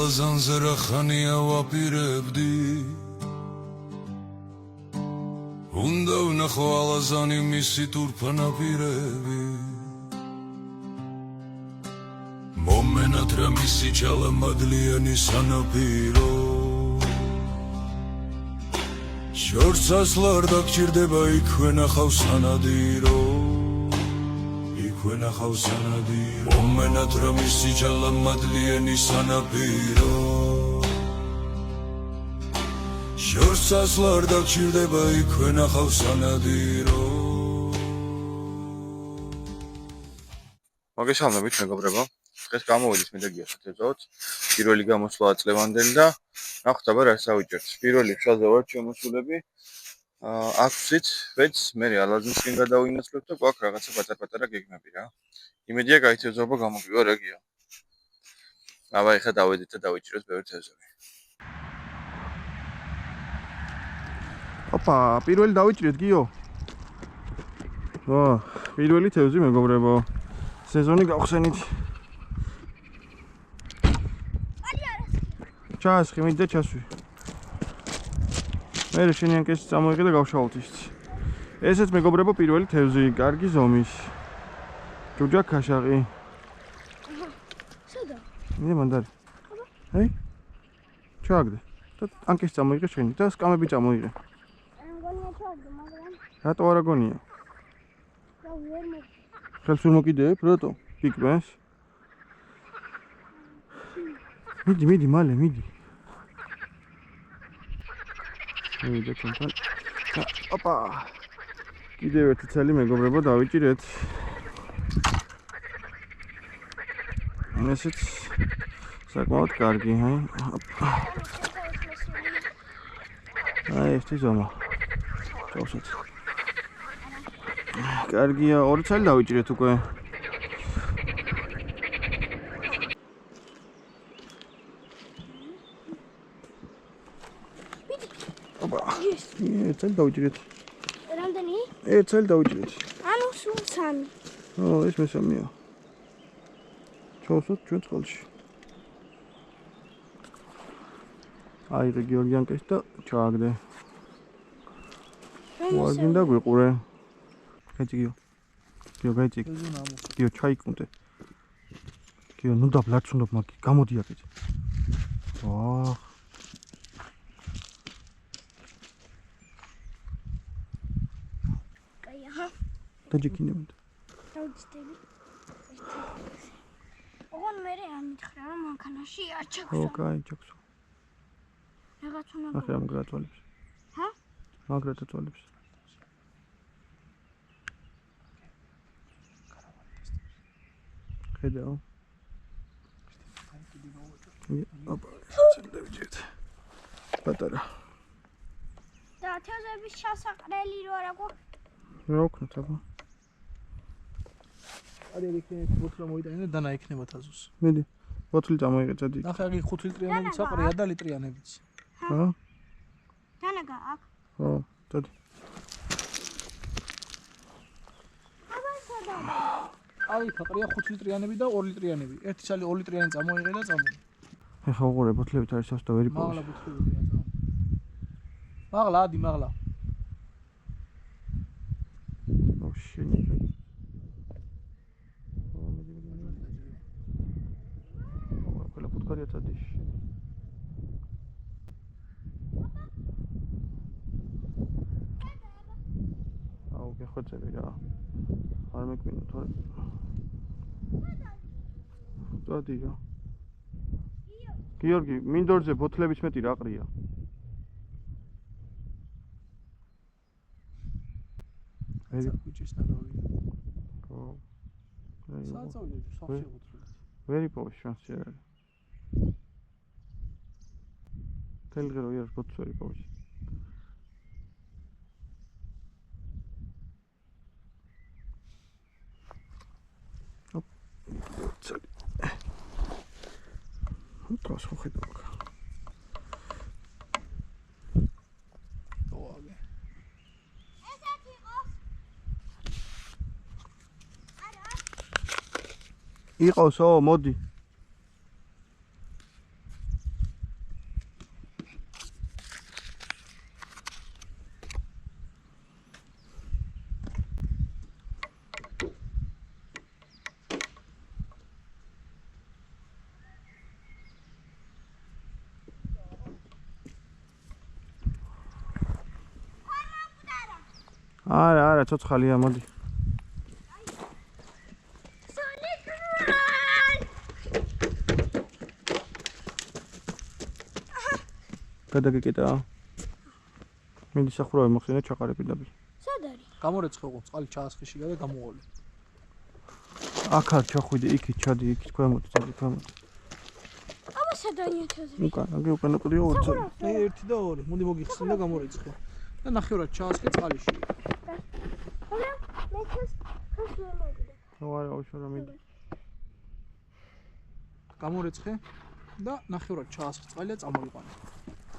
ალაზანზე რა ხანია ვაპირებდი უნდა ვნახო ალაზანი მისი თურფანაპირები მომენად რა მისი ჩალამადლიანი სანაპირო შორს ასლარ დაგჭირდება იქვე ნახავს სანადირო ნახავს სანადირო მომენად რა მისი ჩალამადლიანი სანაპირო შორს ასლარ დაგჭირდება იქვე ნახავს სანადირო მოგესალმებით მეგობრებო დღეს გამოვიდით მე და გია შეთევზავთ პირველი გამოსვლა წლევანდელი და ნახოთ აბა რა საუჭერთ პირველი ფშალზე ვარ შემოსულები აქვსით ვეც მე ალაზნისკენ გადავინაცვლებ და გვაქვს რაღაცა პატარ-პატარა გეგმები რა. იმედია გაითევზაობა გამოგივა რა გია. აბა ეხლა დავედით და დავიჭიროთ ბევრი თევზები. ოპა, პირველი დავიჭირეთ გიო. ვა, პირველი თევზი მეგობრებო. სეზონი გავხსენით. ჩასხი, მიდე ჩასვი. მე შენიან კეში წამოიღე და გავშალოთ ის. ესეც მეგობრებო პირველი თევზი, კარგი ზომის. ჯუჯა ქაშაყი. სადა? მე მანდარი. ჰეი? ჩააგდე. და ანკეში წამოიღე შენი და სკამები წამოიღე. მგონია ჩააგდე, მაგრამ რატო არ აგონია? და ვერ მო. ხელს ვერ მოკიდებ, რატო? პიკმენს. მიდი, მალე, მიდი. მივიდე ჩვენთან. ოპა. კიდევ ერთი ცელი მეგობრებო დავიჭირეთ. ესეც საკმაოდ კარგი, ჰაი. აი, ეს ზომა. ჩავსეთ. კარგია, ორი ცელი დავიჭირეთ უკვე. ოპა. ეს ცელი დავიჭირეთ. რამდენი? ეს ცელი დავიჭირეთ. ანუ სულ 3. ეს მესამეა. ჩავსვათ ჩვენ წყალში. აიღე გიორგიანკეს და ჩააგდე. ვარგინდა გვიყურე. გაიწიგიო. გიო გაიწიგ. გიო ჩაიკუნდე. გიო ნუ დაბლაც უნდა მაგი. გამოდი აქეთ. ვაჰ. კაია, ხა? დაჯექინებთ. დავწდები. ოღონ მე ამითხრა რომ მანქანაში არ ო, ჩაგვსვა. კაი, ჩაგვსვა. რაღაც უნდა. ახლა მაგრატვალებს. ჰა? მაგრატვალებს. ხედავ. ოპა, წელდევიჭეთ. პატარა. და თევზების ჩასაყრელი რო არა გვაქვს. რა ვქნათ აბა? არის იქნებ ბოთლა მოიტანე და დანა იქნება თაზოს. მიდი. ბოთლი წამოიღე წადი. ნახე აგი 5 ლიტრიანობით საყრია და ლიტრიანებიც. ჰა? დანაგა აქ. ხო, წადი. აბა სადა? აი საყრია 5 ლიტრიანები და 2 ლიტრიანები. ერთი ცალი 2 ლიტრიანი წამოიღე და წამო. ეხა უყურე ბოთლებით არის სასტა ვერი პოვე. მაღლა ბოთლებია წამო. მაღლა ადი მაღლა. ო შენი. ყველა ფუტკარია წადი. აუ გეხვეწები რა. არ მეკვინო თორე. წადი რა. გიორგი, მინდორზე ბოთლების მეტი რა ყრია? ეს კუჭის ნაგავი. ხო. საწავიდა სახში ბოთლები. ვერი პოვე შანსი არ არის. თელღე რო იარ ბოთლს ვერი პოვე. წელი. თავს ხო ხედავ. ოღონდ. ესეთ იყოს. იყოსო, მოდი. არა, ცოცხალია, მოდი. გადაგიკეტა. მინდი სახურავი მოხსენე ჩაყარებინები. სად არის? გამორეცხე ყო, წყალი ჩაასხიში და გამოყოლე. აქ არ ჩახვიდე, იქით ჩადი, იქით ქვემოთ, წადი ქვემოთ. აბა სად არის თევზი? უკან ყრია ორი წელი. აი 1 და 2, მოდი მოგიხსენ და გამორეცხე. და ნახევრად ჩაასხე წყალში. ხოლმე მე თევზს ხასვამოვიდა. არა, უშუალო მინდა. გამორეცხე და ნახევრად ჩაასხე წყალი და წამოიყვანე.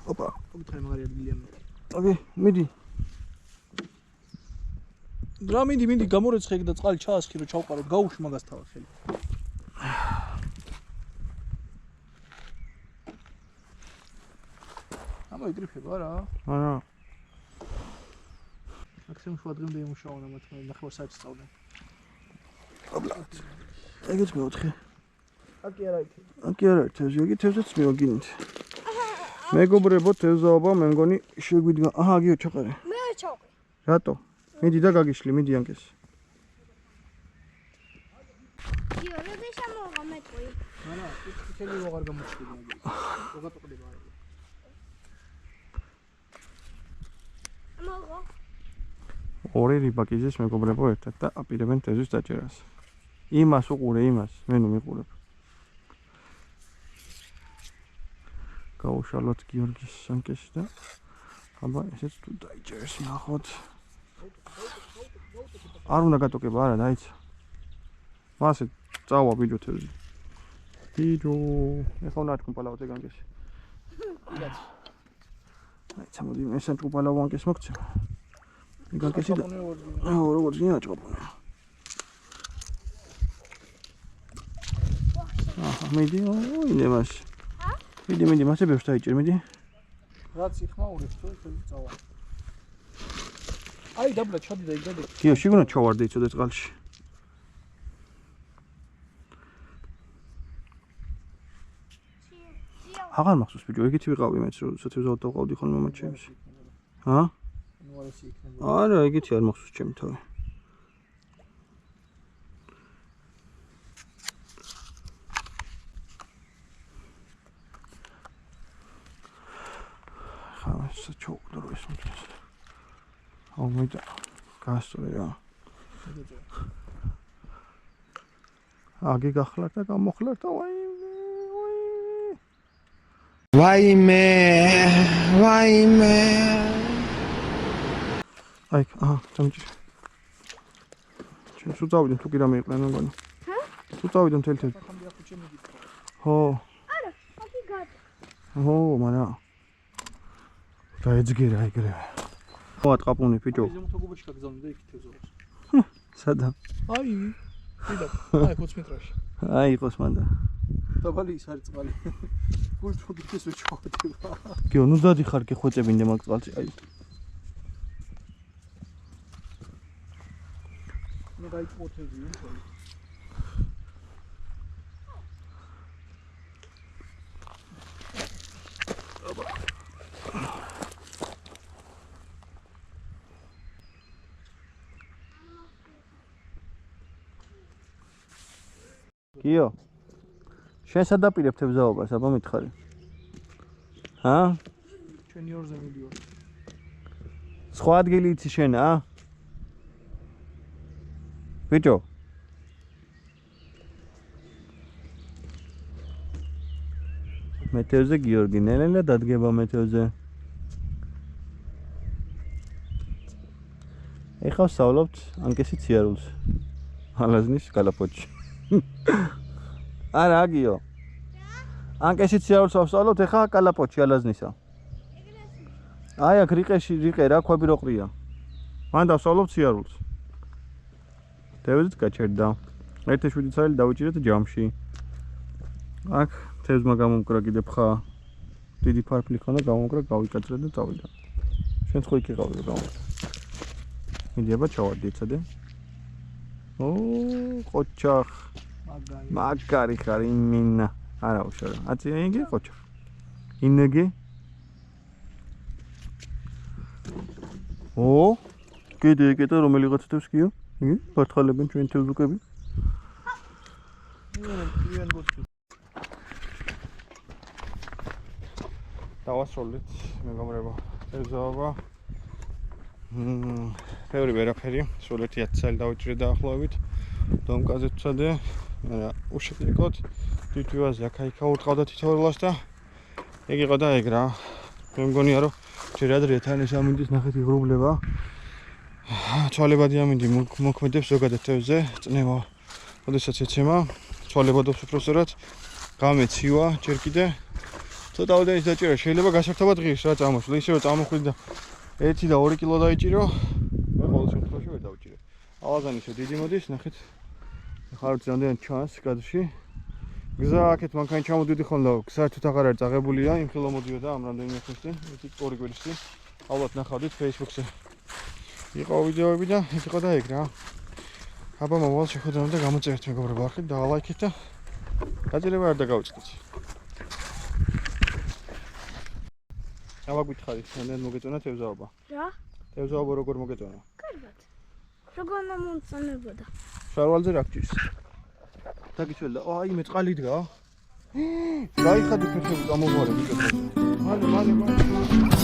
ოპა. მოგითხარი მაგარი ადგილია მე. ოკეი, მიდი. რა მინდი გამორეცხე და წყალი ჩაასხი რომ ჩავყაროთ, გაუშვი მაგას თავად ხელი. ამა იგრიფება რა. არა. მაქსიმუმ შუა დღემდე იმუშაონა მათ ნახევარ საათი სწავლენ. ეგეც მეოთხე. აკი არა იქ. აკი არა, თევზი, იგი თევზიც მივაგინით. მეგობრებო, თევზაობა მე მგონი შეგვიდგა. აჰა, გიო ჩაყარე. მე ჩავყი. რატო? მიდი და გაგიშლი, მიდი ანკეს. იო, როდი შემოვა მეტყვი. არა, იქ ხელი აღარ გამოჩდება იგი. როგორ მოგო. ორი რიბაკიზის მეგობრებო ერთად და აპირებენ თევზის დაჭერას. იმას უყურე, იმას, მე ნუ მიყურებ. გავუშალოთ გიორგის ანკესი და აბა ესეც თუ დაიჭერს ნახოთ. არ უნდა გატოკება, არა, დაიცა. მასე წავა ბიჭო თევზი. ბიჭო, ეხლა უნდა ჭკუპალავთ ეგ ანკესი. აიცა მოდი მე საჭკუპალავ ანკეს მოგცემ. ეგ ანკესი და როგორ ძინა ჭკუპალავ. აჰა, მიდი, ინე მას. მიდი, მასე ბევრს დაიჭერ, მიდი. რაც იხმაურებს თუ ეს წავა. აი დაბლა ჩადი და იგდები. გიო, შეგონა ჩავარდე იცოდე წყალში. აღარ მახსოვს ბიჭო, ეგეთი ვიყავი მეც, როდესაც თევზაოდ დავყავდი ხოლმე მომაჩემში. ჰა? ნუ არ ეს იქნება. არა, ეგეთი არ მახსოვს ჩემი თავი. ხა, ჩაუყდრო ეს მთას. აუ მედა გასწორე რა. აგი გახლარ და გამოხლარ და ვაიმე. აი, აჰა, წამჭი. ჩვენ სულ წავიდეთ თუ კი რამე იყვნენ მეგონი. ჰა? სულ წავიდეთ მთელი თევზი. ხამდე ახლა ჩემი გიქხო. ხო. არა, აკი გად. ო, მარა. დაეძგერა ეგრევე. ხო, ატყაპუნი ბიჭო. ზემოთ გუბოში გაგზავნე და იქ თევზობს. სადა? აი, ვიდა. აი 20 მეტრაში. აი, იყოს მანდა. დაბალი ის არის წყალი. გულს ფოგიტეს ვეჩავდება. გიო, ნუ დადიხარ გეხვეწებინდე მაგ წყალში, აი. მე გაიწმოთები იმხოლი. გიო. შენ სად დაპირებ თევზაობას, აბა მითხარი. ჰა? ჩვენი ორზე მილიონი. სხვა ადგილი იცი შენ, ა? ბიჭო. მე თევზე გიორგი, ნელ-ნელა დადგება მე თევზე. ეხლა ვსწავლობთ ანკესის ციარულს. ალაზნის კალაპოჩში. არა, აგიო. ანკესის ციარულს ვსწავლობთ ეხლა კალაპოჩში ალაზნისა. აი აქ რიყე რა ქვები რო ყრია. მან დავსწავლობ ციარულს. თევზით გაჩერდა. 1.7 წელი დავიჭირეთ ჯამში. აქ თევზმა გამომკრა კიდე ფხა. დიდი ფარფლი ხონდა გამომკრა, გავიკაწრე და წავიდა. შენ ხო იქ იყავი რა. მიდი აბა ჩავარდი ეცადე. ო, ყოჩახ. მაგარი ხარ იმინა. არა უშორა. აცი ინგე ყოჩახ. ინგე. ო, კიდე ეკეტა რომელიღაცა თევზს კიო? იგი ფართხალებენ ჩვენ თევზუკები. დავასრულეთ მეგობრებო თევზაობა. ბევრი ვერაფერი, სულ 10 წელი დავიჭირე დაახლოებით. დომკაზე ვცადე, უშედეგოდ თვითვაზე აქა-იქა ურტყავდა თითოეულას და ეგ იყო და ეგ რა. მე მგონია რომ ჯერ ადრეა თან ეს ამინდის ნახეთ იღრუბლება. ცვალებადი ამინდი მოქმედებს ზოგადად თევზზე, წნევა. როდესაც ეცემა, ცვალებადობს უпроსტად, გამეცივა ჯერ კიდე. ცოტა ოდენის დაჭირა შეიძლება გასართობად ღირს რა წამოსვლა, ისე რომ წამოხვიდ და 1 და 2 კილო დაიჭირო, მე ყოველ შემთხვევაში ვერ დავჭირე. ალაზანი ისე დიდი მოდის, ნახეთ. ახლა რამდენად ჩანს კადრში. გზა აქეთ მანქანა ჩამოდიოდი ხოლმე, გზა თუთ აღარ არის წაღებულია, იმ ხილო მოდიოდა ამ რამდენიმე ხნის წინ, ერთი ორი კვირის წინ. ალბათ ნახავდით Facebook-ზე. იყო ვიდეოები და ის იყო და ეგ რა. აბა მოვალ შეხვედრამდე და გამოწერეთ მეგობრებო, ახეთ და ლაიქეთ და გაძლევა არ დაგავიწყდით. აბა გითხარით, რამდენ მოგეწონა თევზაობა? რა? თევზაობა როგორ მოგეწონა? კარგად. როგორ მომწონებოდა? შარვალზე რა გჭირს? დაგიჩველა. აი მე წყალი დგა. გაიხადეთ მე წამოვარე ბიჭო. მალე.